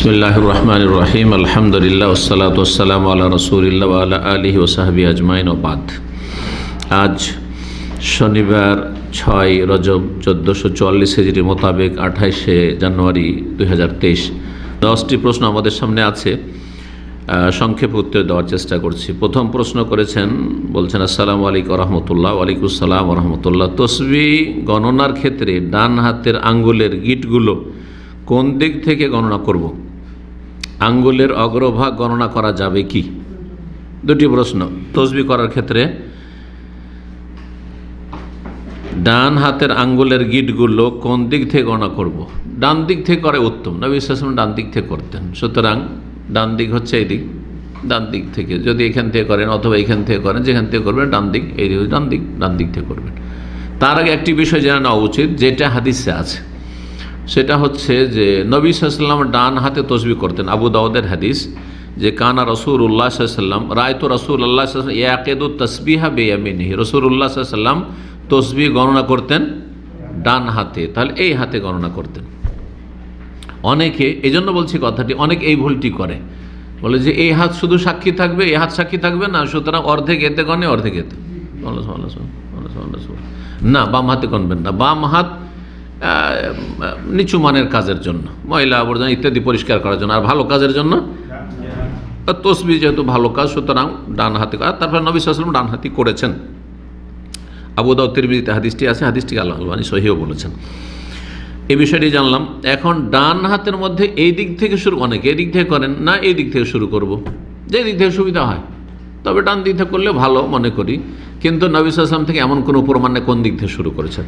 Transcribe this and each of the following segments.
বিসমিল্লাহির রহমানির রহিম আলহামদুলিল্লাহ ওয়াসসালাতু ওয়াসসালামু আলা রাসূলিল্লাহ ওয়া আলা আলিহি ওয়া সাহবিহি আজমাইন ওয়া বাদ। আজ শনিবার 6 রজব 1444 হিজরি মোতাবেক 28শে জানুয়ারি 2023। 10টি প্রশ্ন আমাদের সামনে আছে, সংক্ষেপে উত্তর দেওয়ার চেষ্টা করছি। প্রথম প্রশ্ন করেছেন, বলছেন আসসালামু আলাইকুম রহমতুল্লাহ। ওয়ালাইকুম আসসালাম রহমতুল্লাহ। তসবিহ গণনার ক্ষেত্রে ডান হাতের আঙ্গুলের গিঁটগুলো কোন দিক থেকে গণনা করব? আঙ্গুলের অগ্রভাগ গণনা করা যাবে কি? দুটি প্রশ্ন। তসবিহ করার ক্ষেত্রে ডান হাতের আঙ্গুলের গিঁটগুলো কোন দিক থেকে গণনা করব? ডান দিক থেকে করে উত্তম। নবী সাল্লাল্লাহু আলাইহি ওয়াসাল্লাম ডান দিক থেকে করতেন, সুতরাং ডান দিক হচ্ছে এই দিক। ডান দিক থেকে যদি এখান থেকে করেন অথবা এখান থেকে করেন, যেখান থেকে করবেন ডান দিক, এই ডান দিক থেকে করবেন। তার আগে একটি বিষয় জেনে নেওয়া উচিত, যেটা হাদিসে আছে, সেটা হচ্ছে যে নবী সাল্লাল্লাহু আলাইহি ওয়াসাল্লাম ডান হাতে তসবিহ করতেন। আবু দাউদের হাদিস, যে কানা রাসূলুল্লাহ সাল্লাল্লাহু আলাইহি ওয়াসাল্লাম রাআইতু রাসূলুল্লাহ সাল্লাল্লাহু আলাইহি ওয়াসাল্লাম ইয়াকিদু তাসবিহা বিয়ামিনিহি। রাসূলুল্লাহ সাল্লাল্লাহু আলাইহি ওয়াসাল্লাম তসবিহ গণনা করতেন ডান হাতে, তাহলে এই হাতে গণনা করতেন। অনেকে, এই জন্য বলছি কথাটি, অনেক এই ভুলটি করে, বলে যে এই হাত শুধু সাক্ষী থাকবে, এই হাত সাক্ষী থাকবে না, সুতরাং অর্ধেক এতে গণে অর্ধেক এতে। না, বাম হাতে গণবেন না। বাম হাত নিচু মানের কাজের জন্য, ময়লা আবর্জনা ইত্যাদি পরিষ্কার করার জন্য, আর ভালো কাজের জন্য। তসবিহ যেহেতু ভালো কাজ, সুতরাং ডান হাতে। তারপর নবী সাল্লাল্লাহু আলাইহি ওয়াসাল্লাম ডান হাতি করেছেন। আবু দাউদ তিরমিজিতে হাদিসটি আছে, হাদিসটি আল্লাহ আলবানী সহিহ বলেছেন। এই বিষয়টি জানলাম। এখন ডান হাতের মধ্যে এই দিক থেকে শুরু, অনেকে এই দিক থেকে করেন না, এই দিক থেকে শুরু করব, যে দিক থেকে সুবিধা হয়, তবে ডান দিক থেকে করলে ভালো মনে করি। কিন্তু নবী সাল্লাল্লাহু আলাইহি ওয়াসাল্লাম থেকে এমন কোনো প্রমাণ নেই কোন দিক থেকে শুরু করেছেন।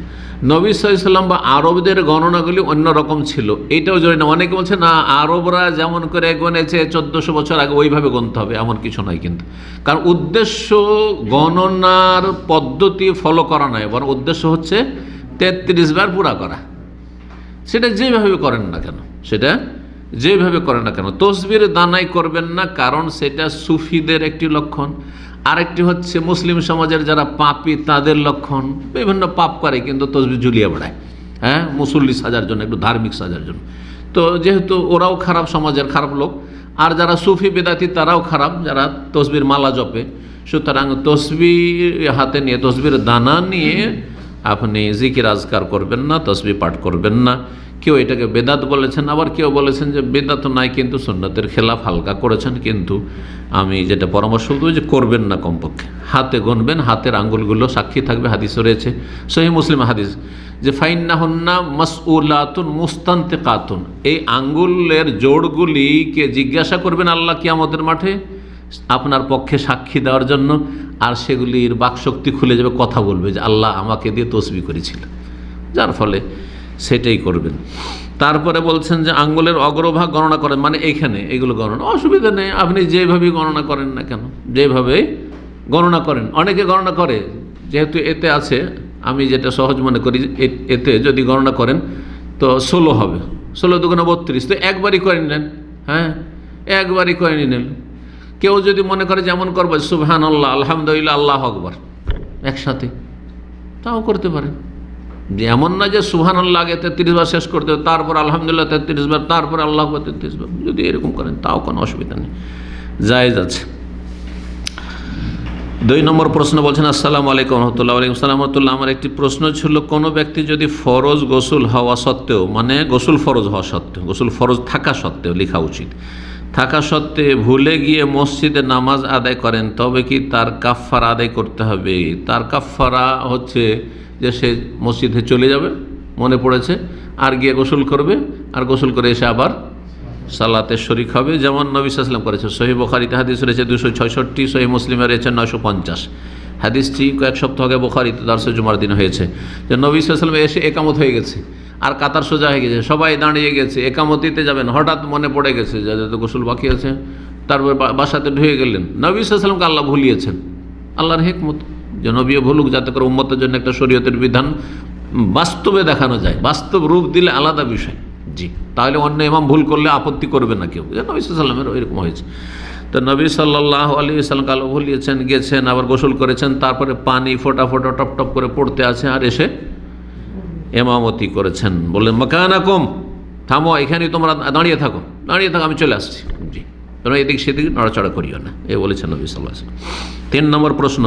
নবী সাল্লাল্লাহু আলাইহি ওয়াসাল্লাম বা আরবদের গণনাগুলি অন্যরকম ছিল, এইটাও জড়ি না। অনেকে বলছে না, আরবরা যেমন করে গণেছে 1400 বছর আগে, ওইভাবে গণতে হবে, এমন কিছু নয়। কিন্তু কারণ উদ্দেশ্য গণনার পদ্ধতি ফলো করা নয়, বরং উদ্দেশ্য হচ্ছে 33 বার পুরা করা। সেটা যেভাবে করেন না কেন, তসবির দানাই করবেন না, কারণ সেটা সুফিদের একটি লক্ষণ। আরেকটি হচ্ছে মুসলিম সমাজের যারা পাপী তাদের লক্ষণ। বিভিন্ন পাপ করে কিন্তু তসবিহ ঝুলিয়ে বেড়ায়, হ্যাঁ, মুসল্লি সাজার জন্য, একটু ধার্মিক সাজার জন্য। তো যেহেতু ওরাও খারাপ, সমাজের খারাপ লোক, আর যারা সুফি বেদাতি তারাও খারাপ, যারা তসবির মালা জপে। সুতরাং তসবিহ হাতে নিয়ে, তসবির দানা নিয়ে আপনি জিকির আজকার করবেন না, তসবিহ পাঠ করবেন না। কেউ এটাকে বেদাত বলেছেন, আবার কেউ বলেছেন যে বেদাত নাই, কিন্তু সুন্নতের খেলাফ, হালকা করেছেন। কিন্তু আমি যেটা পরামর্শ দেবো যে করবেন না, কমপক্ষে হাতে গণবেন, হাতের আঙ্গুলগুলো সাক্ষী থাকবে। হাদিস রয়েছে, সহিহ মুসলিম হাদিস, যে ফাইন্নাহুন্না মাসউলাতুন মুস্তানতিকাতুন। এই আঙ্গুলের জোড়গুলিকে জিজ্ঞাসা করবেন আল্লাহ কিয়ামতের মাঠে আপনার পক্ষে সাক্ষী দেওয়ার জন্য, আর সেগুলির বাকশক্তি খুলে যাবে, কথা বলবে যে আল্লাহ আমাকে দিয়ে তসবিহ করেছিল, যার ফলে সেটাই করবেন। তারপরে বলছেন যে আঙ্গুলের অগ্রভাগ গণনা করেন, মানে এইখানে এগুলো গণনা, অসুবিধা নেই, আপনি যেভাবেই গণনা করেন না কেন, যেভাবে গণনা করেন। অনেকে গণনা করে, যেহেতু এতে আছে, আমি যেটা সহজ মনে করি, এতে যদি গণনা করেন তো 16 হবে, 16 দুগুণে 32, তো একবারই করে নিলেন, হ্যাঁ, একবারই করে নিলেন। কেউ যদি মনে করে যেমন করবে সুবহানাল্লাহ, আলহামদুলিল্লাহ, আল্লাহু আকবার একসাথে, তাও করতে পারেন। যে এমন না যে সুবহানাল্লাহ আগে 33 বার শেষ করতে হবে, তারপর আলহামদুলিল্লাহ 33 বার, তারপর আল্লাহু আকবার 33 বার। যদি এরকম করেন তাও কোনো অসুবিধা নেই, জায়েজ আছে। 2 নম্বর প্রশ্ন বলছেন আসসালামু আলাইকুম রহমতুল্লাহ। ওয়ালাইকুম আসসালাম রহমতুল্লাহ। আমার একটি প্রশ্ন ছিল, কোনো ব্যক্তি যদি ফরজ গোসল হওয়া সত্ত্বেও, মানে গোসল ফরজ হওয়া সত্ত্বেও, গোসল ফরজ থাকা সত্ত্বেও, লেখা উচিত, থাকা সত্ত্বে ভুলে গিয়ে মসজিদে নামাজ আদায় করেন, তবে কি তার কাফফারা আদায় করতে হবে? তার কাফফারা হচ্ছে যে সে মসজিদে চলে যাবে, মনে পড়েছে, আর গিয়ে গোসল করবে, আর গোসল করে এসে আবার সালাতে শরিক হবে, যেমন নবী সাল্লাল্লাহু আলাইহি ওয়াসাল্লাম করেছে। সহিহ বুখারীতে হাদিস রয়েছে 266, সহিহ মুসলিমে রয়েছে 950। হাদিসটি কয়েক সপ্তাহ আগে বুখারীতে দারসে জুমার দিন হয়েছে, যে নবী সাল্লাল্লাহু আলাইহি ওয়াসাল্লাম এসে একামত হয়ে গেছে, আর কাতার সোজা হয়ে গেছে, সবাই দাঁড়িয়ে গেছে, একামত দিতে যাবেন, হঠাৎ মনে পড়ে গেছে যে গোসল বাকি আছে, তারপর বাসাতে ঢুকে গেলেন। নবী সাল্লাল্লাহু আলাইহি ওয়াসাল্লামকে আল্লাহ ভুলিয়েছেন, আল্লাহর হিকমত, যে নবীও ভুলুক, যাতে করে উম্মতের জন্য একটা শরীয়তের বিধান বাস্তবে দেখানো যায়। বাস্তব রূপ দিলে আলাদা বিষয়, জি, তাহলে অন্য ইমাম ভুল করলে আপত্তি করবে না কেউ। নবী সাল্লাল্লাহু আলাইহি ওয়াসাল্লামের এরকম হয়েছে। তো নবী সাল্লাল্লাহু আলাইহি ওয়াসাল্লাম আল্লাহ ভুলিয়েছেন, গেছেন, আবার গোসল করেছেন, তারপরে পানি ফোঁটা ফোঁটা টপ টপ করে পড়তে আছে, আর এসে ইমামতি করেছেন। বললেন মাকানাকুম, থামো, এখানেই তোমরা দাঁড়িয়ে থাকো, দাঁড়িয়ে থাকো, আমি চলে আসছি। জি, তোমরা এদিক সেদিক নড়াচড়া করিও না, এ বলেছেন নবী সাল্লাল্লাহু আলাইহি ওয়াসাল্লাম। 3 নম্বর প্রশ্ন,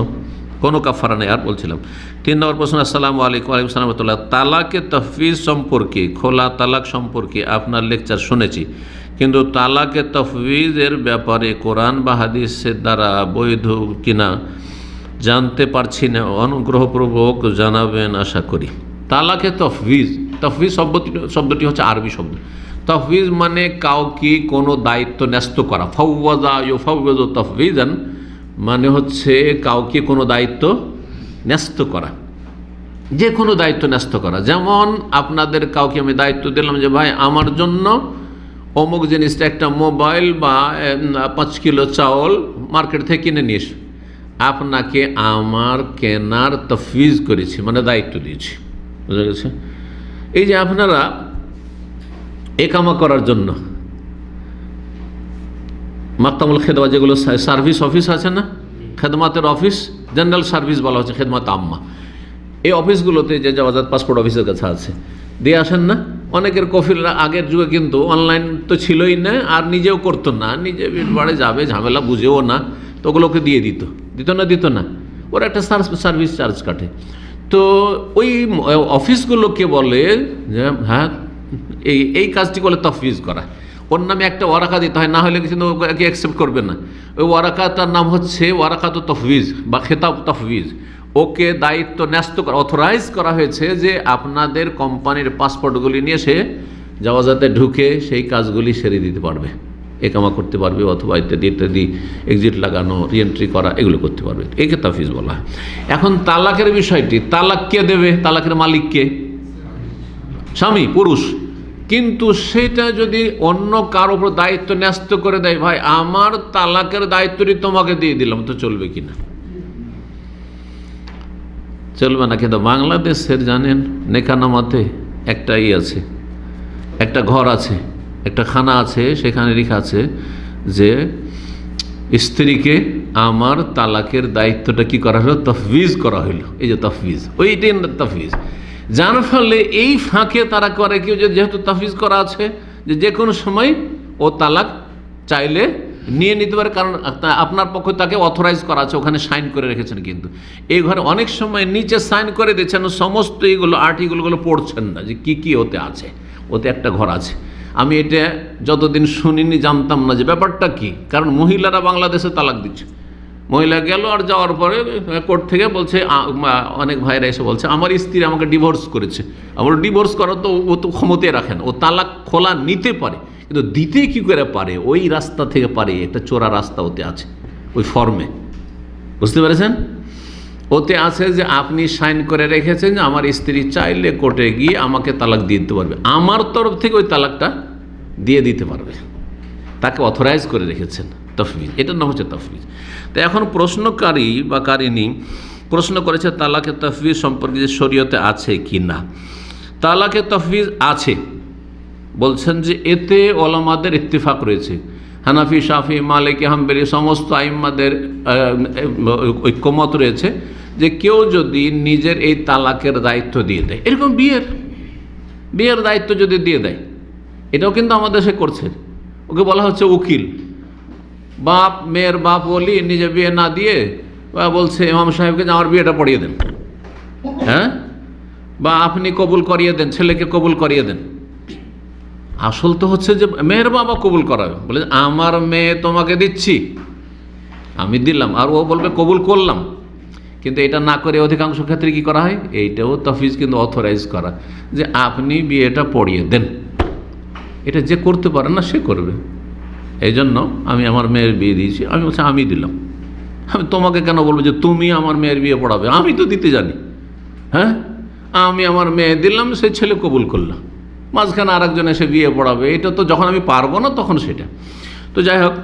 কোনো কাফারা নেই আর বলছিলাম। 3 নম্বর প্রশ্ন, আসসালামু আলাইকুম। ওয়ালাইকুম আসসালাম ওয়া রাহমাতুল্লাহ। তালাকে তফবিজ সম্পর্কে, খোলা তালাক সম্পর্কে আপনার লেকচার শুনেছি, কিন্তু তালাকে তফবিজের ব্যাপারে কোরআন বা হাদিসের দ্বারা বৈধ কিনা জানতে পারছি না, অনুগ্রহপূর্বক জানাবেন আশা করি। তালাকে তফবিজ, তফবিজ শব্দটি হচ্ছে আরবি শব্দ। তফবিজ মানে কাউকে কোনো দায়িত্ব ন্যস্ত করা। ফাওয়াজা ইউফাওয়িজু তফবিজান মানে হচ্ছে কাউকে কোনো দায়িত্ব ন্যস্ত করা, যে কোনো দায়িত্ব ন্যস্ত করা। যেমন আপনাদের কাউকে আমি দায়িত্ব দিলাম যে ভাই আমার জন্য অমুক জিনিসটা, একটা মোবাইল বা 5 কিলো চাউল মার্কেট থেকে কিনে নিয়ে এসো। আপনাকে আমার কেনার তফবিজ করেছি, মানে দায়িত্ব দিয়েছি, বুঝা গেছে? এই যে আপনারা একামা করার জন্য মাকতামুল খেদমা, যেগুলো সার্ভিস অফিস আছে না, খেদমাতের অফিস, জেনারেল সার্ভিস বলা হচ্ছে খেদমাত আম্মা, এই অফিসগুলোতে যে জাওয়াজাত পাসপোর্ট অফিসের কাছে আছে, দিয়ে আসেন না। অনেকের কফিলরা আগের যুগে কিন্তু অনলাইন তো ছিলই না, আর নিজেও করতো না, নিজে বাড়ি যাবে, ঝামেলা বুঝেও না, তো ওগুলোকে দিয়ে দিত না, ওরা একটা সার্ভিস চার্জ কাটে। তো ওই অফিসগুলোকে বলে যে হ্যাঁ এই কাজটি করলে তফবিজ করা, ওর নামে একটা ওয়ারাকা দিতে হয়, না হলে কিন্তু ওকে অ্যাকসেপ্ট করবে না। ওই ওয়ারাকাটার নাম হচ্ছে ওয়ারাকাত তফবিজ বা খেতাব তফবিজ। ওকে দায়িত্ব ন্যস্ত করা, অথরাইজ করা হয়েছে যে আপনাদের কোম্পানির পাসপোর্টগুলি নিয়ে সে জাওয়াজাতে ঢুকে সেই কাজগুলি সেরে দিতে পারবে, একামা করতে পারবে, অথবা ইত্যাদি এক্সিট লাগানো, রিএন্ট্রি করা, এগুলো করতে পারবে। একে তাফবিজ বলা হয়। এখন তালাকের বিষয়টি, তালাক কে দেবে? তালাকের মালিক কে? স্বামী, পুরুষ। কিন্তু সেটা যদি অন্য কারোর উপর দায়িত্ব ন্যস্ত করে দেয়, ভাই আমার তালাকের দায়িত্বটি তোমাকে দিয়ে দিলাম, তো চলবে কিনা? চলবে না। কিন্তু বাংলাদেশের জানেন নেকানামাতে একটা আছে, একটা ঘর আছে, একটা খানা আছে, সেখানে লেখা আছে যে স্ত্রীকে আমার তালাকের দায়িত্বটা কি করা হলো? তফবিজ করা হইল। এই যে তফবিজ, ওইটাই তফবিজ। যার ফলে এই ফাঁকে তারা করে কি, যেহেতু তফবিজ করা আছে যে কোনো সময় ও তালাক চাইলে নিয়ে নিতে পারে, কারণ আপনার পক্ষে তাকে অথরাইজ করা আছে, ওখানে সাইন করে রেখেছেন। কিন্তু এই ঘরে অনেক সময় নিচে সাইন করে দিচ্ছেন, সমস্ত এইগুলো আর্টিকেলগুলো পড়ছেন না যে কি ওতে আছে। ওতে একটা ঘর আছে, আমি এটা যতদিন শুনিনি জানতাম না যে ব্যাপারটা কি। কারণ মহিলারা বাংলাদেশে তালাক দিচ্ছে, মহিলা গেল আর যাওয়ার পরে কোর্ট থেকে বলছে, অনেক ভাইরা এসে বলছে আমার স্ত্রী আমাকে ডিভোর্স করেছে। আমার ডিভোর্স করা তো ও তো ক্ষমতায় রাখে না, ও তালাক খোলা নিতে পারে, কিন্তু দিতে কি করে পারে? ওই রাস্তা থেকে পারে, একটা চোরা রাস্তা ওতে আছে, ওই ফর্মে, বুঝতে পেরেছেন? ওতে আছে যে আপনি সাইন করে রেখেছেন যে আমার স্ত্রী চাইলে কোর্টে গিয়ে আমাকে তালাক দিয়ে দিতে পারবে, আমার তরফ থেকে ওই তালাকটা দিয়ে দিতে পারবে, তাকে অথরাইজ করে রেখেছেন। তফবিজ, এটার নাম হচ্ছে তফবিজ। তো এখন প্রশ্নকারী বা কারিনী প্রশ্ন করেছে তালাকে তফবিজ সম্পর্কে যে শরীয়তে আছে কি না। তালাকে তফবিজ আছে, বলছেন যে এতে ওলামাদের ইত্তিফাক রয়েছে। হানাফি, শাফি, মালিকি, হাম্বলি সমস্ত আইম্মাদের ঐক্যমত রয়েছে যে কেউ যদি নিজের এই তালাকের দায়িত্ব দিয়ে দেয়, এরকম বিয়ের দায়িত্ব যদি দিয়ে দেয়, এটাও কিন্তু আমাদের দেশে করছে, ওকে বলা হচ্ছে উকিল। বাপ, মেয়ের বাপ বলি নিজে বিয়ে না দিয়ে বলছে ইমাম সাহেবকে যে আমার বিয়েটা পড়িয়ে দেন, হ্যাঁ, বা আপনি কবুল করিয়ে দেন, ছেলেকে কবুল করিয়ে দেন। আসল তো হচ্ছে যে মেয়ের বাবা কবুল করাবে, বলে আমার মেয়ে তোমাকে দিচ্ছি, আমি দিলাম, আর ও বলবে কবুল করলাম। কিন্তু এটা না করে অধিকাংশ ক্ষেত্রে কি করা হয়? এইটাও তফবিজ, কিন্তু অথরাইজ করা, যে আপনি বিয়েটা পড়িয়ে দেন। এটা যে করতে পারে না সে করবে। এই জন্য আমি আমার মেয়ের বিয়ে দিয়েছি, আমি বলছি আমি দিলাম, আমি তোমাকে কেন বলবো যে তুমি আমার মেয়ের বিয়ে পড়াবে? আমি তো দিতে জানি, হ্যাঁ, আমি আমার মেয়ে দিলাম, সে ছেলে কবুল করলাম, মাঝখানে আর একজন এসে বিয়ে পড়াবে, এটা তো যখন আমি পারবো না তখন সেটা। তো যাই হোক,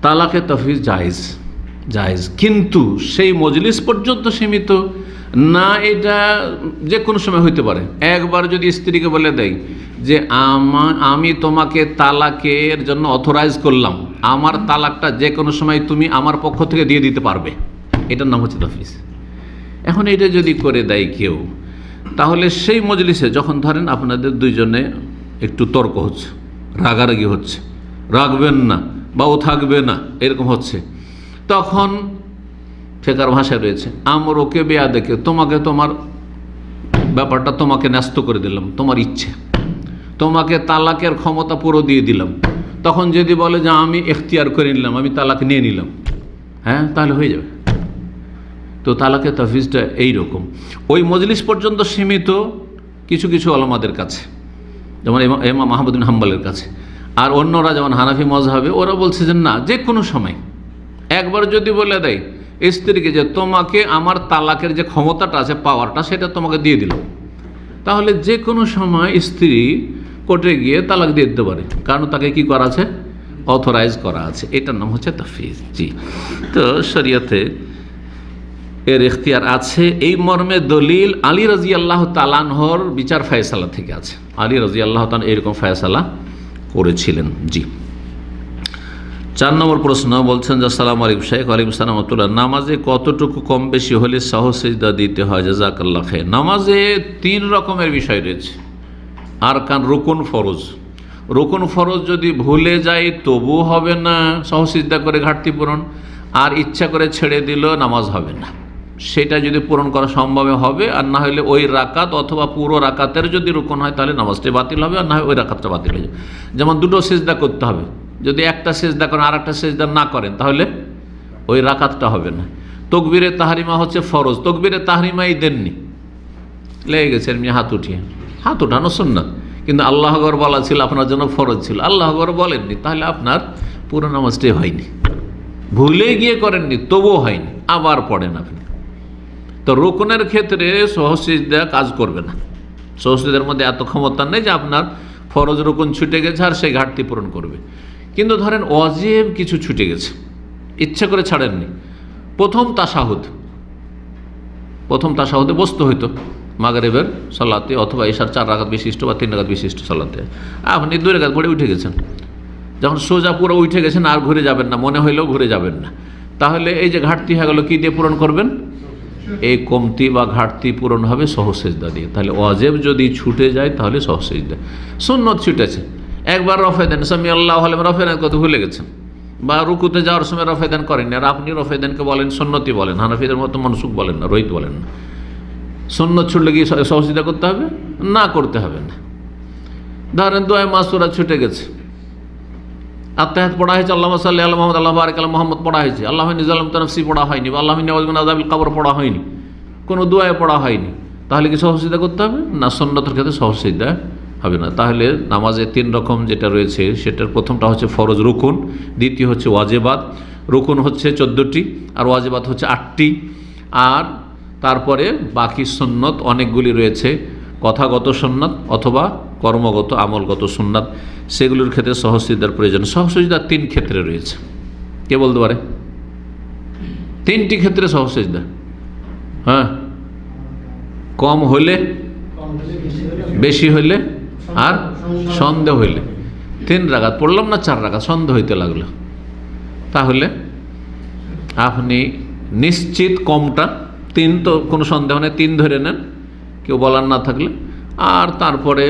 তালাকে তফবিজ জায়েজ, কিন্তু সেই মজলিস পর্যন্ত সীমিত না, এটা যে কোনো সময় হইতে পারে। একবার যদি স্ত্রীকে বলে দেয় যে আমি তোমাকে তালাকের জন্য অথরাইজ করলাম, আমার তালাকটা যে কোনো সময় তুমি আমার পক্ষ থেকে দিয়ে দিতে পারবে, এটার নাম হচ্ছে তফবিজ। এখন এটা যদি করে দেয় কেউ, তাহলে সেই মজলিসে যখন ধরেন আপনাদের দুইজনে একটু তর্ক হচ্ছে, রাগারাগি হচ্ছে, রাখবেন না বা ও থাকবে না, এরকম হচ্ছে, তখন ফেকার ভাষায় রয়েছে আমরোকে বেয়া দেখে, তোমাকে তোমার ব্যাপারটা তোমাকে ন্যস্ত করে দিলাম, তোমার ইচ্ছে, তোমাকে তালাকের ক্ষমতা পুরো দিয়ে দিলাম। তখন যদি বলে যে আমি এখতিয়ার করে নিলাম, আমি তালাক নিয়ে নিলাম, হ্যাঁ, তাহলে হয়ে যাবে। তো তালাকের তাফিজটা এইরকম, ওই মজলিস পর্যন্ত সীমিত কিছু কিছু আলেমদের কাছে, যেমন ইমাম আহমদ বিন হাম্বলের কাছে। আর অন্যরা যেমন হানাফি মযহাবে, ওরা বলছে যে না, যে কোনো সময় একবার যদি বলে দেয় স্ত্রীকে যে তোমাকে আমার তালাকের যে ক্ষমতাটা আছে, পাওয়ারটা, সেটা তোমাকে দিয়ে দিল, তাহলে যে কোনো সময় স্ত্রী কোর্টে গিয়ে তালাক দিয়ে দিতে পারে, কারণ তাকে কি করা আছে, অথরাইজ করা আছে। এটার নাম হচ্ছে তাফিজ। জি, তো শরীয়তে এর ইখতিয়ার আছে। এই মর্মে দলিল আলী রাদিয়াল্লাহু তাআলা আনহুর বিচার ফয়সালা থেকে আছে। আলী রাদিয়াল্লাহু তাআলা এরকম ফয়সালা করেছিলেন। জি, 4 নম্বর প্রশ্ন বলছেন যে আসসালামু আলাইকুম শাইখ। ওয়ালাইকুম আসসালাম ওয়া রাহমাতুল্লাহ। নামাজে কতটুকু কম বেশি হলে সাহু সিজদা দিতে হয়? জাযাকাল্লাহ খাইর। নামাজে 3 রকমের বিষয় রয়েছে। আরকান, রুকুন, ফরজ। রুকুন ফরজ যদি ভুলে যায় তবু হবে না সাহু সিজদা করে ঘাটতি পূরণ, আর ইচ্ছা করে ছেড়ে দিল নামাজ হবে না। সেটা যদি পূরণ করা সম্ভব হবে, আর না হলে ওই রাকাত অথবা পুরো রাকাতের যদি রুকুন হয় তাহলে নামাজটাই বাতিল হবে, আর না হয় ওই রাকাতটা বাতিল হয়ে যাবে। যেমন 2টো সিজদা করতে হবে, যদি একটা সিজদা করেন আর একটা সিজদা না করেন তাহলে ওই রাকাতটা হবে না। তাকবীরে তাহরিমা হচ্ছে ফরজ, তাকবীরে তাহরিমাই দেননি, লেগে গেছে এমনি হাত উঠিয়ে, হাত উঠানো সুন্নাত, কিন্তু আল্লাহু আকবার বলা ছিল আপনার জন্য ফরজ ছিল, আল্লাহু আকবার বলেননি, তাহলে আপনার পুরো নামাজটাই হয়নি। ভুলে গিয়ে করেননি তবুও হয়নি, আবার পড়েন আপনি। তো রুকুনের ক্ষেত্রে সহসিজদা কাজ করবে না। সহসিজদার মধ্যে এত ক্ষমতা নেই যে আপনার ফরজ রুকুন ছুটে গেছে আর সেই ঘাটতি পূরণ করবে। কিন্তু ধরেন ওয়াজিব কিছু ছুটে গেছে, ইচ্ছা করে ছাড়েননি। প্রথম তাশাহুদে বসতে হইতো মাগরিবের সালাতে অথবা ইশার 4 রাকাত বিশিষ্ট বা 3 রাকাত বিশিষ্ট সালাতে, আপনি 2 রাকাত পড়ে উঠে গেছেন। যখন সোজা পুরো উঠে গেছেন আর ঘুরে যাবেন না, মনে হইলেও ঘুরে যাবেন না, তাহলে এই যে ঘাটতি হয়ে গেল, কী দিয়ে পূরণ করবেন? এই কমতি বা ঘাটতি পূরণ হবে সহসিজদা দিয়ে। তাহলে ওয়াজিব যদি ছুটে যায় তাহলে সহসিজদা। সুন্নত ছুটেছে, একবার রফে দেন, সামি আল্লাহু আলাইহি রফে দেন কত ভুলে গেছেন, বা রুকুতে যাওয়ার সময় রফে দেন করেন, আর আপনি রফে দেনকে বলেন সুন্নতি বলেন, হানাফিদের মতো মনসুখ বলেন না, রহিত বলেন না। সুন্নত ছুটলে কি সহসিজদা করতে হবে? না, করতে হবে না। ধরেন দোয়া মাসুরা ছুটে গেছে, আত্তাহিয়াত পড়া হয়েছে, আল্লাহুম্মা সাল্লি আলা মুহাম্মদ আল্লাহু বারিক আলা মুহাম্মদ পড়া হয়েছে, আল্লাহুম্মা ইন্নী যালামতু নাফসি পড়া হয়নি, বা আল্লাহুম্মা ইন্নী আউযু বিকা মিন আযাবিল কবর পড়া হয়নি, কোনো দোয়ায় পড়া হয়নি, তাহলে কি সহসিজদা করতে হবে? না, সুন্নতের ক্ষেত্রে সহসিজদা হবে না। তাহলে নামাজে 3 রকম যেটা রয়েছে, সেটার প্রথমটা হচ্ছে ফরজ রুকুন, দ্বিতীয় হচ্ছে ওয়াজিবাত। রুকুন হচ্ছে 14টি আর ওয়াজিবাত হচ্ছে 8টি, আর তারপরে বাকি সুন্নত অনেকগুলি রয়েছে, কথাগত সুন্নাত অথবা কর্মগত আমলগত সুন্নাত, সেগুলোর ক্ষেত্রে সহসিজদার প্রয়োজন। সহসিজদা 3 ক্ষেত্রে রয়েছে। কে বলতে পারে? 3টি ক্ষেত্রে সহসিজদা। হ্যাঁ, কম হইলে, বেশি হইলে, আর সন্দেহ হইলে। 3 রাকাত পড়লাম না 4 রাকাত, সন্দেহ হইতে লাগলো, তাহলে আপনি নিশ্চিত কমটা 3, তো কোনো সন্দেহ নেই, 3 ধরে নেন কেউ বলার না থাকলে, আর তারপরে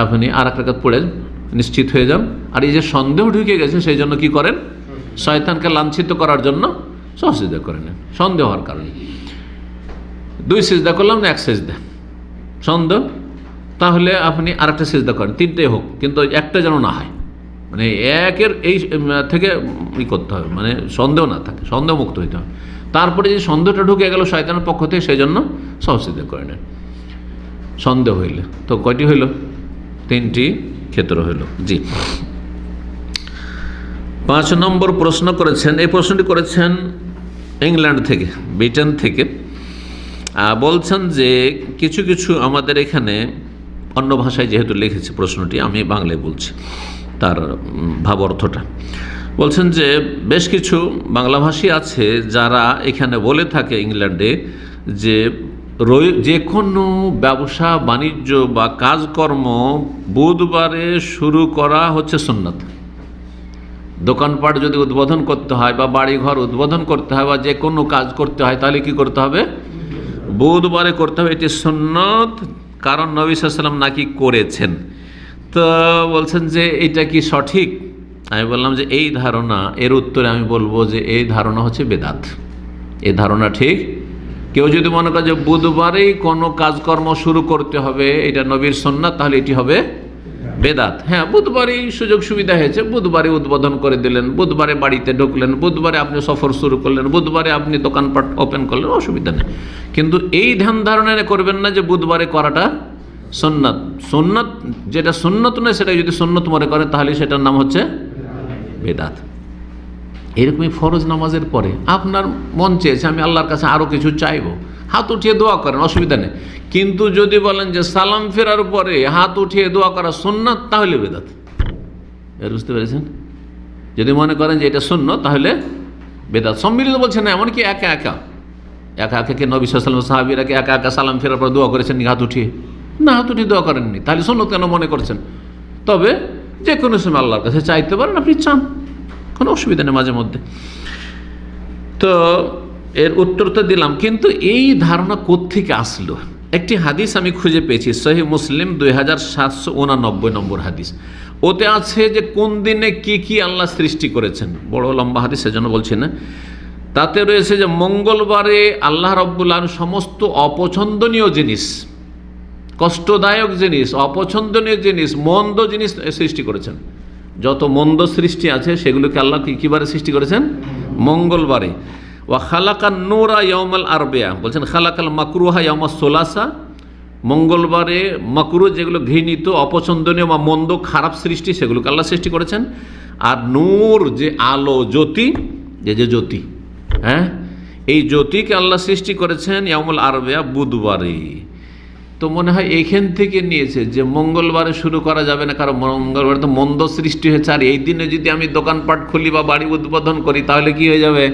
আপনি আর 1 রাকাত পড়ে নিশ্চিত হয়ে যান। আর এই যে সন্দেহ ঢুকে গেছে সেই জন্য কি করেন? শয়তানকে লাঞ্ছিত করার জন্য সহসিজদা করে নেন, সন্দেহ হওয়ার কারণে। 2 সিজদা করলাম না 1 সিজদা, সন্দেহ, তাহলে আপনি আরেকটা সিজদা করেন, 3টাই হোক, কিন্তু একটা যেন না হয়, মানে একের এই থেকে করতে হবে, মানে সন্দেহ না থাকে, সন্দেহ মুক্ত হইতে হবে। তারপরে যে সন্দেহটা ঢুকে গেল শয়তানের পক্ষ থেকে, সেই জন্য সহসিজদা করে নেন সন্দেহ হইলে। তো কয়টি হইল? 3টি ক্ষেত্র হইল। জি, 5 নম্বর প্রশ্ন করেছেন, এই প্রশ্নটি করেছেন ইংল্যান্ড থেকে, ব্রিটেন থেকে। বলছেন যে কিছু কিছু আমাদের এখানে, অন্য ভাষায় যেহেতু লিখেছে প্রশ্নটি, আমি বাংলায় বলছি তার ভাব অর্থটা। বলছেন যে বেশ কিছু বাংলাভাষী আছে যারা এখানে বলে থাকে ইংল্যান্ডে যে কোনো ব্যবসা বাণিজ্য বা কাজকর্ম বুধবারে শুরু করা হচ্ছে সুন্নাত। দোকানপাট যদি উদ্বোধন করতে হয় বা বাড়িঘর উদ্বোধন করতে হয় বা যে কোনো কাজ করতে হয়, তাহলে কি করতে হবে? বুধবারে করতে হবে, এটি সুন্নত, কারণ নবী সাল্লাল্লাহু আলাইহি ওয়াসাল্লাম নাকি করেছেন। তো বলছেন যে এটা কি সঠিক? আমি বললাম যে এই ধারণা, এর উত্তরে আমি বলবো যে এই ধারণা হচ্ছে বেদাত। এই ধারণা ঠিক। কেউ যদি মনে করে যে বুধবারেই কোনো কাজকর্ম শুরু করতে হবে, এটা নবীর সুন্নাত, তাহলে এটি হবে বেদাত। হ্যাঁ, বুধবারই সুযোগ সুবিধা হয়েছে, বুধবারে উদ্বোধন করে দিলেন, বুধবারে বাড়িতে ঢুকলেন, বুধবারে আপনি সফর শুরু করলেন, বুধবারে আপনি দোকানপাট ওপেন করলেন, অসুবিধা নেই। কিন্তু এই ধ্যান ধারণা করবেন না যে বুধবারে করাটা সুন্নাত। সুন্নাত যেটা সুন্নত নয় সেটা যদি সুন্নত মনে করেন তাহলে সেটার নাম হচ্ছে বেদাত। এরকমই ফরজ নামাজের পরে আপনার মন চেয়েছে আমি আল্লাহর কাছে আরও কিছু চাইবো, হাত উঠিয়ে দোয়া করেন, অসুবিধা নেই। কিন্তু যদি বলেন যে সালাম ফেরার পরে হাত উঠিয়ে দোয়া করা সুন্নাত, তাহলে বেদাত। এর বুঝতে পেরেছেন? যদি মনে করেন যে এটা সুন্নাত তাহলে বেদাত। সম্মিলিত বলছেন না, এমনকি একা একা কে নবী সাল্লাল্লাহু আলাইহি ওয়াসাল্লাম সাহাবীরা কি একা একা সালাম ফেরার পর দোয়া করেছেন হাত উঠিয়ে? না, হাত উঠিয়ে দোয়া করেননি। তাহলে সুন্নাত কেন মনে করছেন? তবে যে কোনো সময় আল্লাহর কাছে চাইতে পারেন, আপনি চান, কোনো অসুবিধা নেই মাঝে মধ্যে। তো এর উত্তর তো দিলাম, কিন্তু এই ধারণা কোত্থেকে আসলো? একটি হাদিস আমি খুঁজে পেয়েছি, সহিহ মুসলিম 2789 নম্বর হাদিস। ওতে আছে যে কোন দিনে কি কি আল্লাহ সৃষ্টি করেছেন। বড় লম্বা হাদিস, সেজন্য বলছি না। তাতে রয়েছে যে মঙ্গলবারে আল্লাহ রাব্বুল আলামিন সমস্ত অপছন্দনীয় জিনিস, কষ্টদায়ক জিনিস, অপছন্দনীয় জিনিস, মন্দ জিনিস সৃষ্টি করেছেন। যত মন্দ সৃষ্টি আছে সেগুলোকে আল্লাহ কিবারে সৃষ্টি করেছেন? মঙ্গলবারে। ওয়া খালাকান নূরা ইয়াউমাল আরবিয়া, বলছেন খালাকাল মাকরুহা ইয়াউমাস সুলাসা। মঙ্গলবারে মাকরু, যেগুলো ঘৃণিত, অপছন্দনীয় বা মন্দ খারাপ সৃষ্টি, সেগুলোকে আল্লাহ সৃষ্টি করেছেন। আর নূর, যে আলো, জ্যোতি, যে জ্যোতি, হ্যাঁ, এই জ্যোতিকে আল্লাহ সৃষ্টি করেছেন ইয়াউমুল আরবিয়া, বুধবারে। তো মনে হয় এইখান থেকে নিয়েছে যে মঙ্গলবারে শুরু করা যাবে না, কারণ মঙ্গলবারে তো মন্দ সৃষ্টি হয়েছে, আর এই দিনে যদি আমি দোকানপাট খুলি বা বাড়ি উদ্বোধন করি তাহলে কি হয়ে যাবে?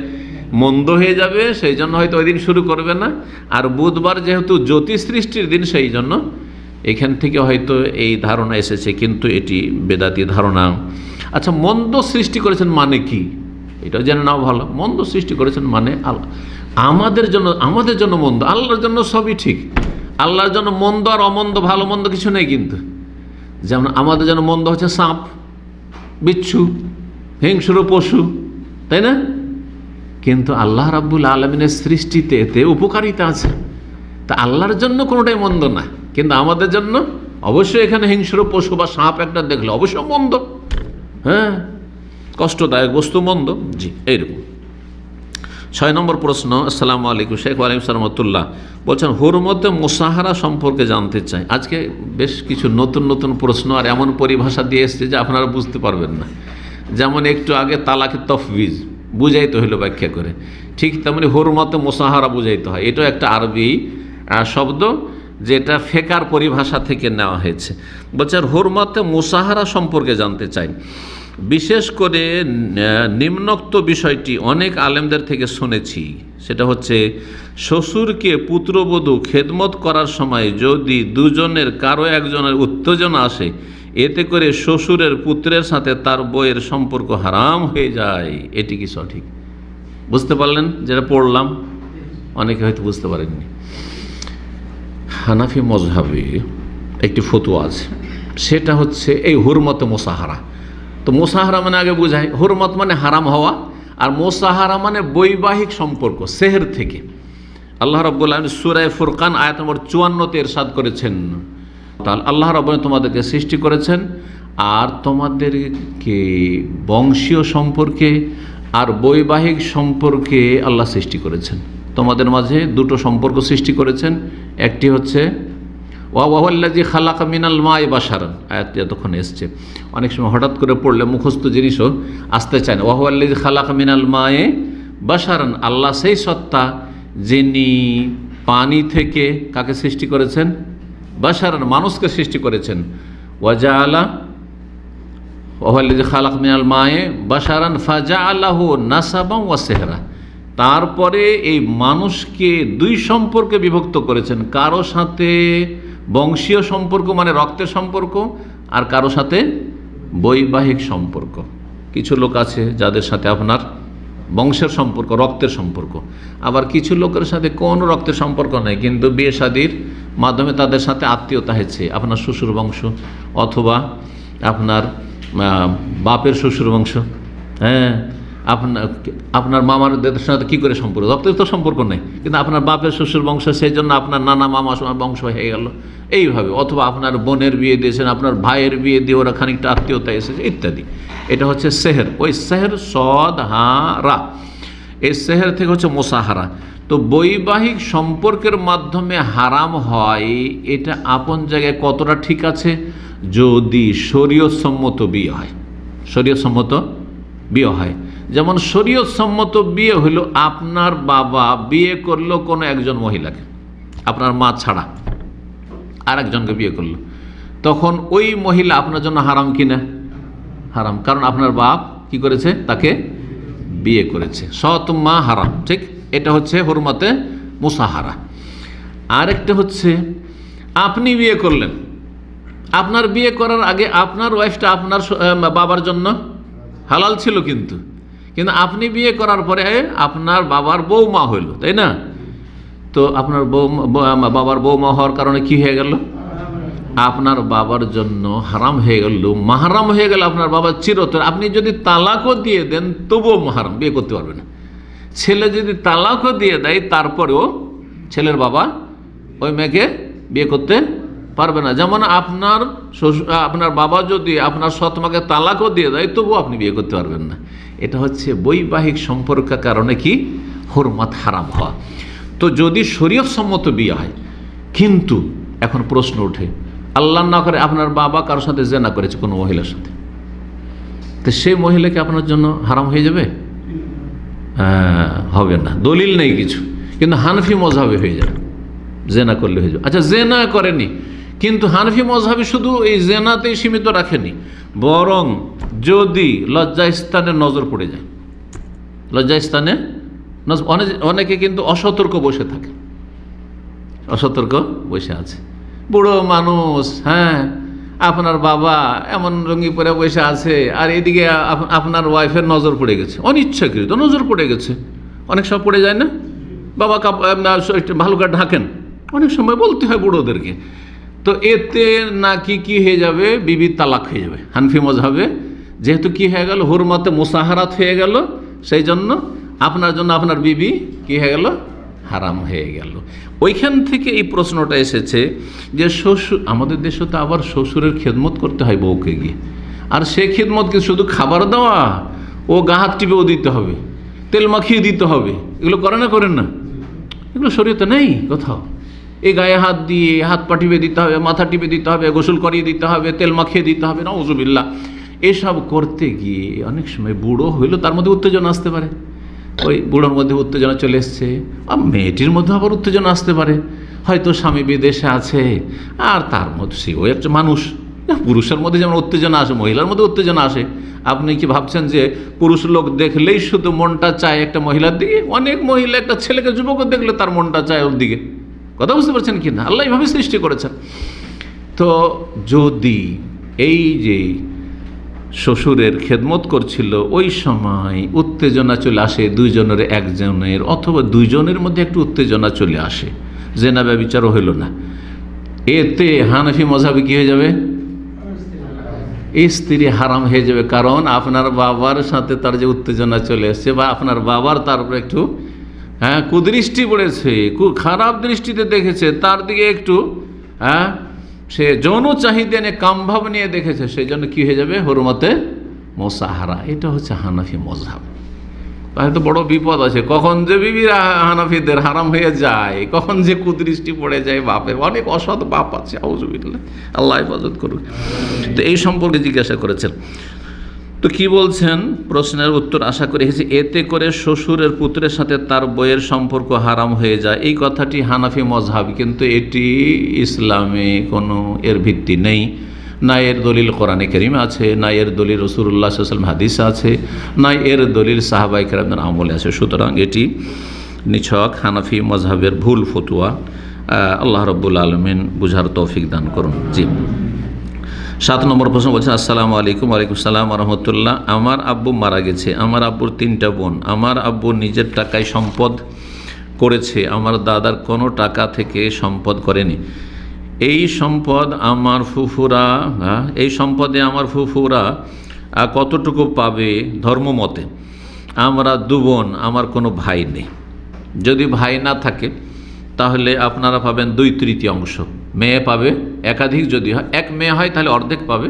মন্দ হয়ে যাবে। সেই জন্য হয়তো ওই দিন শুরু করবে না। আর বুধবার যেহেতু জ্যোতি সৃষ্টির দিন, সেই জন্য এখান থেকে হয়তো এই ধারণা এসেছে, কিন্তু এটি বেদাতি ধারণা। আচ্ছা, মন্দ সৃষ্টি করেছেন মানে কি? এটা জেনে নাও ভালো। মন্দ সৃষ্টি করেছেন মানে আমাদের জন্য মন্দ, আল্লাহর জন্য সবই ঠিক। আল্লাহর জন্য মন্দ আর অমন্দ, ভালো মন্দ কিছু নেই। কিন্তু যেমন আমাদের জন্য মন্দ হচ্ছে সাপ, বিচ্ছু, হিংস্র পশু, তাই না? কিন্তু আল্লাহ রাব্বুল আলামিনের সৃষ্টিতে এতে উপকারিতা আছে। তা আল্লাহর জন্য কোনোটাই মন্দ না, কিন্তু আমাদের জন্য অবশ্যই এখানে হিংস্র পশু বা সাপ একটা দেখলে অবশ্যই মন্দ, হ্যাঁ, কষ্টদায়ক বস্তু মন্দ। জি, এইরকম। 6 নম্বর প্রশ্ন। আসসালামু আলাইকুম শেখ। ওয়ালাইকুম আসসালাম রাহমাতুল্লাহ। বলছেন হুরমতে মুসাহারা সম্পর্কে জানতে চাই। আজকে বেশ কিছু নতুন নতুন প্রশ্ন আর এমন পরিভাষা দিয়ে এসছে যে আপনারা বুঝতে পারবেন না। যেমন একটু আগে তালাকে তফবিজ বুঝাইতে হইলো ব্যাখ্যা করে, ঠিক তেমনি হুরমতে মুসাহারা বুঝাইতে হয়। এটাও একটা আরবি শব্দ, যেটা ফেকার পরিভাষা থেকে নেওয়া হয়েছে। বলছেন হুরমতে মুসাহারা সম্পর্কে জানতে চাই। বিশেষ করে নিম্নোক্ত বিষয়টি অনেক আলেমদের থেকে শুনেছি। সেটা হচ্ছে শ্বশুরকে পুত্রবধূ খেদমত করার সময় যদি দুজনের কারো একজনের উত্তেজনা আসে, এতে করে শ্বশুরের পুত্রের সাথে তার বউয়ের সম্পর্ক হারাম হয়ে যায়। এটি কি সঠিক? বুঝতে পারলেন? যেটা পড়লাম অনেকে হয়তো বুঝতে পারেননি। হানাফি মজহাবে একটি ফতোয়া আছে, সেটা হচ্ছে এই হুরমতে মুসাহারা। তো মুসাহারা মানে আগে বোঝায়, হুরমত মানে হারাম হওয়া, আর মুসাহারা মানে বৈবাহিক সম্পর্ক, সেহের থেকে। আল্লাহ রাব্বুল আলামিন সূরা ফুরকান আয়াত নম্বর 54-তে ইরশাদ করেছেন, আল্লাহ রাব্বুল তোমাদেরকে সৃষ্টি করেছেন আর তোমাদেরকে বংশীয় সম্পর্কে আর বৈবাহিক সম্পর্কে আল্লাহ সৃষ্টি করেছেন। তোমাদের মাঝে দুটো সম্পর্ক সৃষ্টি করেছেন। একটি হচ্ছে ওয়াহুয়াল্লাযী খালাকা মিনাল মাই বাশারান, আয়াতটি এতক্ষণ এসছে, অনেক সময় হঠাৎ করে পড়লে মুখস্থ জিনিসও আসতে চায় না। ওয়াহুয়াল্লাযী খালাকা মিনাল মাই বাশারান, আল্লাহ সেই সত্তা যিনি পানি থেকে কাকে সৃষ্টি করেছেন? বাশারান, মানুষকে সৃষ্টি করেছেন। ওয়াজাআলা ওয়াহুয়াল্লাযী খালাকা মিনাল মাই বাশারান ফাজাআলাহু নাসাবান ওয়া সিহরা, তারপরে এই মানুষকে দুই সম্পর্কে বিভক্ত করেছেন। কারো সাথে বংশীয় সম্পর্ক মানে রক্তের সম্পর্ক, আর কারো সাথে বৈবাহিক সম্পর্ক। কিছু লোক আছে যাদের সাথে আপনার বংশের সম্পর্ক, রক্তের সম্পর্ক, আবার কিছু লোকের সাথে কোনো রক্তের সম্পর্ক নেই, কিন্তু বিয়ে শাদির মাধ্যমে তাদের সাথে আত্মীয়তা হয়েছে, আপনার শ্বশুর বংশ অথবা আপনার বাপের শ্বশুর বংশ, হ্যাঁ, আপনার মামাদের সাথে কী করে সম্পর্ক, রক্তের তো সম্পর্ক নেই, কিন্তু আপনার বাপের শ্বশুর বংশ, সেই জন্য আপনার নানা মামা বংশ হয়ে গেল এইভাবে, অথবা আপনার বোনের বিয়ে দিয়েছেন, আপনার ভাইয়ের বিয়ে দিয়ে ওরা খানিকটা আত্মীয়তা এসেছে ইত্যাদি। এটা হচ্ছে সেহের। ওই সেহের সদ হারা, এই সেহের থেকে হচ্ছে মোসাহারা। তো বৈবাহিক সম্পর্কের মাধ্যমে হারাম হয়, এটা আপন জায়গায় কতটা ঠিক আছে? যদি শরীয়ত সম্মত বিয়ে হয়, শরীয়ত সম্মত বিয়ে হয়। যেমন শরীয়ত সম্মত বিয়ে হইল, আপনার বাবা বিয়ে করলো কোনো একজন মহিলাকে, আপনার মা ছাড়া আর একজনকে বিয়ে করলো, তখন ওই মহিলা আপনার জন্য হারাম কিনা? হারাম, কারণ আপনার বাপ কি করেছে? তাকে বিয়ে করেছে। সৎ মা হারাম, ঠিক? এটা হচ্ছে হুরমতে মুসাহারা। আরেকটা হচ্ছে আপনি বিয়ে করলেন, আপনার বিয়ে করার আগে আপনার ওয়াইফটা আপনার বাবার জন্য হালাল ছিল, কিন্তু আপনি বিয়ে করার পরে আপনার বাবার বৌমা হইল, তাই না? তো আপনার বাবার বৌমা হওয়ার কারণে কি হয়ে গেল? আপনার বাবার জন্য হারাম হয়ে গেল, মাহারাম হয়ে গেল আপনার বাবার চিরতর। আপনি যদি তালাকও দিয়ে দেন তবুও মাহারাম, বিয়ে করতে পারবে না। ছেলে যদি তালাকও দিয়ে দেয় তারপরেও ছেলের বাবা ওই মেয়েকে বিয়ে করতে পারবে না। যেমন আপনার বাবা যদি আপনার সৎ মাকে তালাকও দিয়ে দেয় তবুও আপনি বিয়ে করতে পারবেন না। এটা হচ্ছে বৈবাহিক সম্পর্কের কারণে কি? হুরমত হারাম হওয়া। তো যদি শরীয়ত সম্মত বিয়ে হয়, কিন্তু এখন প্রশ্ন ওঠে, আল্লাহ না করে আপনার বাবা কারোর সাথে জেনা করেছে কোনো মহিলার সাথে, তো সেই মহিলাকে আপনার জন্য হারাম হয়ে যাবে? হবে না, দলিল নেই কিছু, কিন্তু হানফি মযহাবে হয়ে যাবে, জেনা করলে হয়ে যাবে। আচ্ছা, জেনা করেনি, কিন্তু হানফি মযহাবে শুধু এই জেনাতেই সীমিত রাখেনি, বরং যদি লজ্জাস্থানে নজর পড়ে যায়, লজ্জাস্থানে অনেকে কিন্তু অসতর্ক বসে থাকে, অসতর্ক বসে আছে, বুড়ো মানুষ, হ্যাঁ, আপনার বাবা এমন রঙি পরে বসে আছে, আর এদিকে আপনার ওয়াইফের নজর পড়ে গেছে, অনিচ্ছাকৃত নজর পড়ে গেছে, অনেক সময় পড়ে যায় না? বাবা ভালো করে ঢাকেন, অনেক সময় বলতে হয় বুড়োদেরকে। তো এতে নাকি কি হয়ে যাবে? বিবি তালাক হয়ে যাবে হানফি মযহাবে, যেহেতু কি হয়ে গেল? হুরমতে মুসাহারাত হয়ে গেল, সেই জন্য আপনার জন্য আপনার বিবি কি হয়ে গেল? হারাম হয়ে গেল। ওইখান থেকে এই প্রশ্নটা এসেছে যে শ্বশুর, আমাদের দেশে তো আবার শ্বশুরের খেদমত করতে হয় বউকে গিয়ে, আর সে খেদমতকে শুধু খাবার দেওয়া, ও গা হাত টিপেও দিতে হবে, তেল মাখিয়ে দিতে হবে, এগুলো করে না? করেন না? এগুলো শরীয়তে নেই কোথাও। এই গায়ে হাত দিয়ে হাত পা টিপে দিতে হবে, মাথা টিপে দিতে হবে, গোসল করিয়ে দিতে হবে, তেল মাখিয়ে দিতে হবে, নাউজুবিল্লাহ। এসব করতে গিয়ে অনেক সময় বুড়ো হইলেও তার মধ্যে উত্তেজনা আসতে পারে, ওই বুড়োর মধ্যে উত্তেজনা চলে এসছে, আর মেয়েটির মধ্যে আবার উত্তেজনা আসতে পারে, হয়তো স্বামী বিদেশে আছে, আর তার মধ্যে সেও একটা মানুষ, পুরুষের মধ্যে যেমন উত্তেজনা আসে মহিলার মধ্যে উত্তেজনা আসে। আপনি কি ভাবছেন যে পুরুষ লোক দেখলেই শুধু মনটা চায় একটা মহিলার দিকে? অনেক মহিলা একটা ছেলেকে, যুবক দেখলে তার মনটা চায় ওর দিকে। কথা বুঝতে পারছেন কি না? আল্লাহ এইভাবে সৃষ্টি করেছেন। তো যদি এই যে শ্বশুরের খেদমত করছিল ওই সময় উত্তেজনা চলে আসে, দুইজনের একজনের অথবা দুইজনের মধ্যে একটু উত্তেজনা চলে আসে, জেনা ব্যভিচারও হইল না, এতে হানাফি মযহাবে কি হয়ে যাবে? স্ত্রী হারাম হয়ে যাবে। কারণ আপনার বাবার সাথে তার যে উত্তেজনা চলে এসছে, বা আপনার বাবার তার উপরে একটু কুদৃষ্টি পড়েছে, খারাপ দৃষ্টিতে দেখেছে, তার দিকে একটু সে যৌন চাহিদা নিয়ে, কামভাব নিয়ে দেখেছে, সেই জন্য কী হয়ে যাবে? হুরমতে মুসাহারা। এটা হচ্ছে হানাফি মযহাব। হয়তো বড় বিপদ আছে, কখন যে বিবিরা হানাফিদের হারাম হয়ে যায়, কখন যে কুদৃষ্টি পড়ে যায় বাপের। অনেক অসৎ বাপ আছে, আউযুবিল্লাহ, আল্লাহ হেফাজত করুক। তো এই সম্পর্কে জিজ্ঞাসা করেছেন, তো কি বলছেন? প্রশ্নের উত্তর আশা করি এসেছে। এতে করে শ্বশুরের পুত্রের সাথে তার বইয়ের সম্পর্ক হারাম হয়ে যায়, এই কথাটি হানাফি মযহাব, কিন্তু এটি ইসলামে কোনো এর ভিত্তি নেই। না এর দলিল কোরআনে কারীমে আছে, না এর দলিল রাসূলুল্লাহ সাল্লাল্লাহু আলাইহি ওয়াসাল্লাম হাদিসে আছে, না এর দলিল সাহাবায়ে কেরামদের আমলে আছে। সুতরাং এটি নিছক হানাফি মযহাবের ভুল ফতোয়া। আল্লাহ রাব্বুল আলামিন বুঝার তৌফিক দান করুন। জি, 7 নম্বর প্রশ্ন বলছে, আসসালামু আলাইকুম। ওয়ালাইকুম আসসালাম ওয়া রাহমাতুল্লাহ। আমার আব্বু মারা গেছে, আমার আব্বুর 3টা বোন, আমার আব্বু নিজের টাকায় সম্পদ করেছে, আমার দাদার কোনো টাকা থেকে সম্পদ করেনি। এই সম্পদ আমার ফুফুরা এই সম্পদে আমার ফুফুরা কতটুকু পাবে ধর্মমতে? আমরা 2 বোন, আমার কোনো ভাই নেই। যদি ভাই না থাকে তাহলে আপনারা পাবেন 2/3 মেয়ে পাবে। একাধিক যদি হয়, এক মেয়ে হয় তাহলে অর্ধেক পাবে।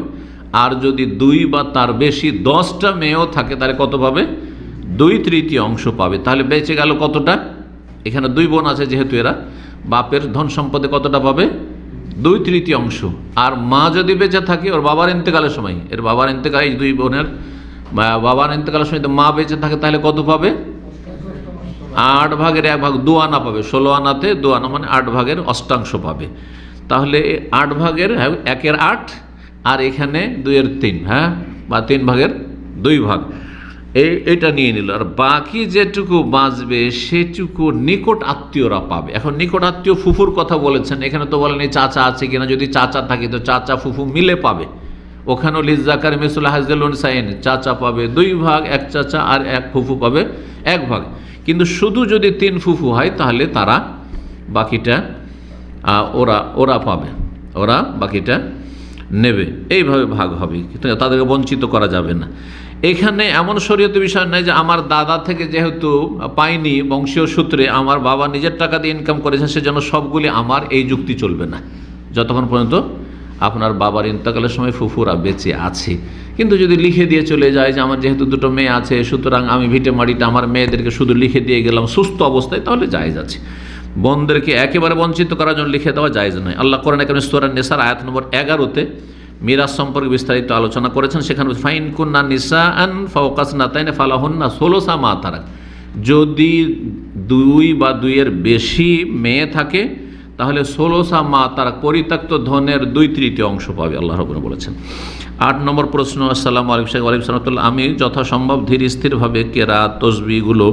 আর যদি 2 বা তার বেশি 10টা মেয়েও থাকে তাহলে কত পাবে? 2/3 পাবে। তাহলে বেঁচে গেল কতটা? এখানে 2 বোন আছে যেহেতু, এরা বাপের ধন সম্পদে কতটা পাবে? 2/3। আর মা যদি বেঁচে থাকে ওর বাবার ইন্তেকালের সময়, এর বাবার ইন্তেকাল, এই 2 বোনের বাবার ইন্তেকালের সময় মা বেঁচে থাকে তাহলে কত পাবে? 8 ভাগের 1 ভাগ, 2 আনা পাবে। 16 আনাতে 2 আনা মানে 8 ভাগের অষ্টাংশ পাবে। তাহলে 8 ভাগের 1/8 আর এখানে 2/3, বা 3 ভাগের 2 ভাগ, এইটা নিয়ে নিল। আর বাকি যেটুকু বাঁচবে সেটুকু নিকট আত্মীয়রা পাবে। এখন নিকট আত্মীয় ফুফুর কথা বলেছেন, এখানে তো বলেন চাচা আছে কিনা। যদি চাচা থাকে তো চাচা ফুফু মিলে পাবে। ওখানেও লিজ্জাকার মিসল হাজল উনসাইন, চাচা পাবে 2 ভাগ, 1 চাচা আর 1 ফুফু পাবে 1 ভাগ। কিন্তু শুধু যদি 3 ফুফু হয় তাহলে তারা বাকিটা ওরা পাবে, ওরা বাকিটা নেবে। এইভাবে ভাগ হবে, কিন্তু তাদেরকে বঞ্চিত করা যাবে না। এখানে এমন শরীয়তের বিষয় নয় যে আমার দাদা থেকে যেহেতু পাইনি বংশীয় সূত্রে, আমার বাবা নিজের টাকা দিয়ে ইনকাম করেছেন সেজন্য সবগুলি আমার, এই যুক্তি চলবে না যতক্ষণ পর্যন্ত আপনার বাবার ইন্তেকালের সময় ফুফুরা বেঁচে আছে। কিন্তু যদি লিখে দিয়ে চলে যায় যে আমার যেহেতু 2টো মেয়ে আছে সুতরাং আমি ভিটে মাটিটা আমার মেয়েদেরকে শুধু লিখে দিয়ে গেলাম সুস্থ অবস্থায়, তাহলে জায়েজ আছে। বোনদেরকে একেবারে বঞ্চিত করার জন্য লিখে দেওয়া জায়েজ নয়। আল্লাহ কোরআনে কারিমে সূরা নিসার আয়াত নম্বর 11-তে মিরাস সম্পর্কে বিস্তারিত আলোচনা করেছেন। সেখানে ফাইন কুন্না নিসাআন ফাওকা ইসনাতাইনি ফালাহুন্না সুলুসা মা তারাক, যদি 2 বা 2-এর বেশি মেয়ে থাকে তাহলে 16 মা তারাক, পরিত্যক্ত ধনের 2/3 পাবে, আল্লাহ রাব্বুল বলেছেন। 8 নম্বর প্রশ্ন। আসসালামু আলাইকুম। ওয়ালাইকুম সালাম। আমি যথাসম্ভব ধীর স্থিরভাবে কেরাত তসবিহগুলো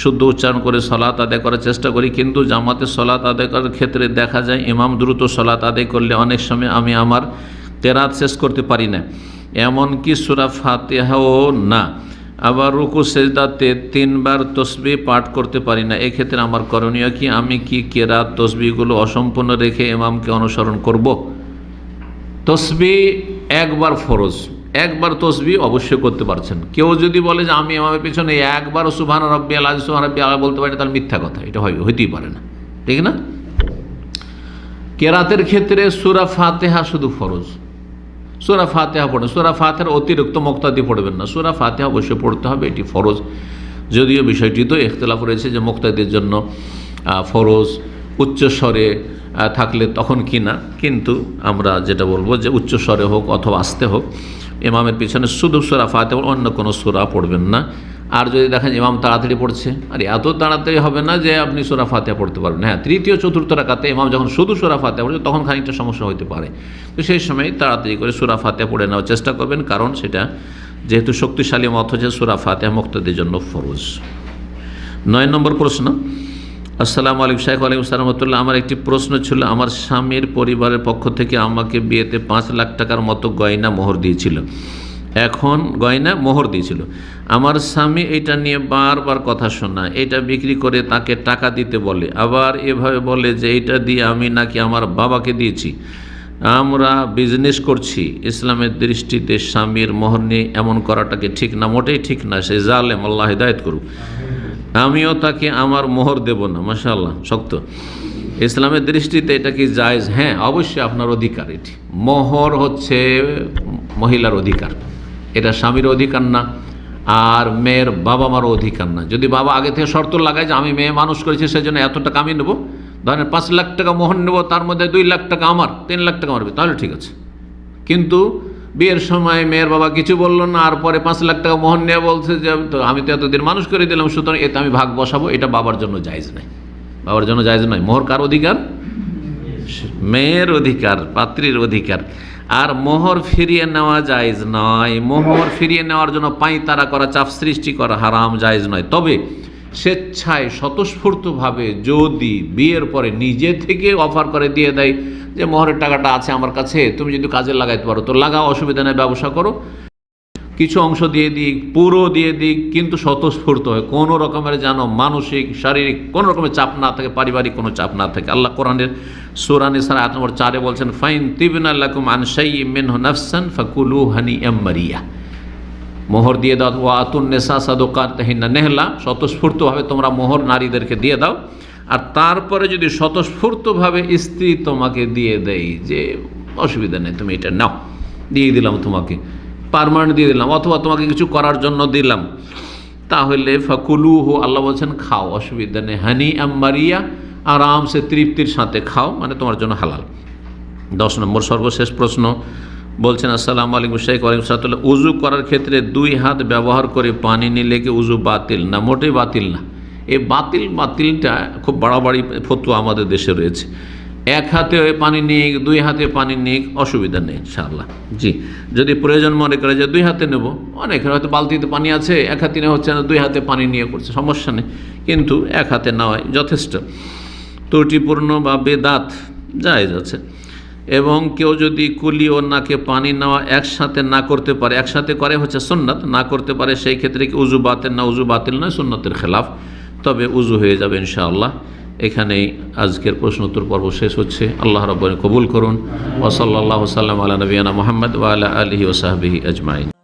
শুদ্ধ উচ্চারণ করে সলাত আদায় করার চেষ্টা করি, কিন্তু জামাতে সলাত আদায় করার ক্ষেত্রে দেখা যায় ইমাম দ্রুত সলাত আদায় করলে অনেক সময় আমি আমার কেরাত শেষ করতে পারি না, এমনকি সূরা ফাতিহাও না। আবার রুকু সেজদাতে 3 বার তসবিহ পাঠ করতে পারি না। এক্ষেত্রে আমার করণীয় কি? আমি কি কেরাত তসবিহগুলো অসম্পূর্ণ রেখে ইমামকে অনুসরণ করব? তসবিহ একবার ফরজ, একবার তসবিহ অবশ্যই করতে পারছেন। কেউ যদি বলে যে আমি ইমামের পিছনে একবার সুবহান রাব্বিয়াল আযীম সুবহান রাব্বিয়াল আযীম বলতে পারি না, তাহলে মিথ্যা কথা, এটা হইতেই পারে না, ঠিক না? কেরাতের ক্ষেত্রে সূরা ফাতিহা শুধু ফরজ, সূরা ফাতিহা পড়েন। সূরা ফাতিহার অতিরিক্ত মুক্তাদি পড়বেন না, সূরা ফাতিহা অবশ্যই পড়তে হবে, এটি ফরজ। যদিও বিষয়টি তো ইখতিলাফ রয়েছে যে মুক্তাদির জন্য ফরজ উচ্চস্বরে থাকলে তখন কি না, কিন্তু আমরা যেটা বলবো যে উচ্চস্বরে হোক অথবা আস্তে হোক, ইমামের পিছনে শুধু সূরা ফাতিহা, অন্য কোনো সূরা পড়বেন না। আর যদি দেখেন ইমাম তাড়াতাড়ি পড়ছে, আর এত তাড়াতাড়ি হবে না যে আপনি সূরা ফাতিহা পড়তে পারবেন। হ্যাঁ, তৃতীয় চতুর্থ রাকাতে ইমাম যখন শুধু সূরা ফাতিহা পড়ছে তখন খানিকটা সমস্যা হতে পারে, তো সেই সময় তাড়াতাড়ি করে সূরা ফাতিহা পড়ে নেওয়ার চেষ্টা করবেন, কারণ সেটা যেহেতু শক্তিশালী মত হচ্ছে সূরা ফাতিহা মুক্তাদির জন্য ফরজ। 9 নম্বর প্রশ্ন। আসসালামু আলাইকুম শাইখ। ওয়ালাইকুম আসসালাম রাহমাতুল্লাহ। আমার একটি প্রশ্ন ছিল, আমার স্বামীর পরিবারের পক্ষ থেকে আমাকে বিয়েতে 5 লাখ টাকার মতো গয়না মোহর দিয়েছিল। আমার স্বামী এটা নিয়ে বারবার কথা শোনায়, এটা বিক্রি করে তাকে টাকা দিতে বলে, আবার এভাবে বলে যে এটা দিয়ে আমি নাকি আমার বাবাকে দিয়েছি, আমরা বিজনেস করছি। ইসলামের দৃষ্টিতে স্বামীর মোহর নিয়ে এমন করাটাকে ঠিক না, মোটেই ঠিক না, সে জালেম, আল্লাহ হিদায়াত করুক। আমিও তাকে আমার মোহর দেব না। মাশাআল্লাহ, শক্ত। ইসলামের দৃষ্টিতে এটা কি জায়েজ? হ্যাঁ, অবশ্যই আপনার অধিকার। এটি মোহর হচ্ছে মহিলার অধিকার, এটা স্বামীর অধিকার না, আর মেয়ের বাবা মারও অধিকার না। যদি বাবা আগে থেকে শর্ত লাগায় যে আমি মেয়ে মানুষ করেছি সেজন্য এত টাকা আমি নেবো, ধরেন 5 লাখ টাকা মোহর নেবো, তার মধ্যে 2 লাখ টাকা আমার, 3 লাখ টাকা মারবে, তাহলে ঠিক আছে। কিন্তু বিয়ের সময় মেয়ের বাবা কিছু বললো না, আর পরে 5 লাখ টাকা মোহর নিয়ে বলছে যে তো আমি তো এতদিন মানুষ করে দিলাম সুতরাং এতে আমি ভাগ বসাবো, এটা বাবার জন্য জায়েজ নয়, বাবার জন্য জায়েজ নয়। মোহর কার অধিকার? মেয়ের অধিকার, পাত্রীর অধিকার। আর মোহর ফিরিয়ে নেওয়া জায়েজ নয়। মোহর ফিরিয়ে নেওয়ার জন্য পাঁয়তারা করা, চাপ সৃষ্টি করা হারাম, জায়েজ নয়। তবে স্বেচ্ছায় স্বতঃস্ফূর্তভাবে যদি বিয়ের পরে নিজে থেকে অফার করে দিয়ে দেয় যে মোহরের টাকাটা আছে আমার কাছে, তুমি যদি কাজে লাগাইতে পারো তো লাগাও, অসুবিধা নেই, ব্যবসা করো, কিছু অংশ দিয়ে দিক, পুরো দিয়ে দিক, কিন্তু স্বতঃস্ফূর্ত হয়, কোনো রকমের যেন মানসিক শারীরিক কোনো রকমের চাপ না থাকে, পারিবারিক কোনো চাপ না থাকে। আল্লাহ কোরআনের সূরা নিসার আয়াত নম্বর 4 বলছেন, ফাইন তিবনা লাকুম আন শাইইন মিনহু নাফসান ফাকুলু হানিআম মারিয়া। মোহর দিয়ে দাও, ওয়া আতুন নিসা সাদকাতিহিন্না নেহলা, স্বতঃস্ফূর্তভাবে তোমরা মোহর নারীদেরকে দিয়ে দাও। আর তারপরে যদি স্বতঃস্ফূর্তভাবে স্ত্রী তোমাকে দিয়ে দেয় যে অসুবিধা নেই, তুমি এটা নাও, দিয়ে দিলাম তোমাকে, পার্মানেন্ট দিয়ে দিলাম, অথবা তোমাকে কিছু করার জন্য দিলাম, তাহলে ফাকুলুহু, আল্লাহ বলছেন খাও, অসুবিধা নেই। হানিআম মারিয়া, আরামসে তৃপ্তির সাথে খাও, মানে তোমার জন্য হালাল। 10 নম্বর সর্বশেষ প্রশ্ন বলছেন, আসসালামু আলাইকুম শেখ। ওয়ালাইকুম সালাম। উজু করার ক্ষেত্রে 2 হাত ব্যবহার করে পানি নিলে কি উজু বাতিল? না, মোটেই বাতিল না। এই বাতিলটা খুব বাড়াবাড়ি ফতোয়া আমাদের দেশে রয়েছে। 1 হাতে পানি নিক, 2 হাতে পানি নিক, অসুবিধা নেই ইনশাআল্লাহ। জি, যদি প্রয়োজন মনে করে যে 2 হাতে নেব, অনেকের হয়তো বালতিতে পানি আছে, 1 হাতে নেওয়া হচ্ছে না, 2 হাতে পানি নিয়ে করছে, সমস্যা নেই, কিন্তু 1 হাতে নেওয়াই যথেষ্ট। ত্রুটিপূর্ণ বা বেদাত জায়েজ আছে। এবং কেউ যদি কুলি ও নাকে পানি নেওয়া একসাথে না করতে পারে, একসাথে করে হচ্ছে সুন্নাত, না করতে পারে, সেই ক্ষেত্রে কি উজু বাতিল? না, উজু বাতিল নয়, সুন্নতের খেলাফ, তবে উজু হয়ে যাবে ইনশাআল্লাহ। এখানেই আজকের প্রশ্নোত্তর পর্ব শেষ হচ্ছে। আল্লাহ রাব্বুল কবুল করুন। ওয়া সাল্লাল্লাহু সাল্লাম আলা নবিয়ানা মুহাম্মদ ওয়া আলা আলিহি ওয়া সাহবিহি আজমাইন।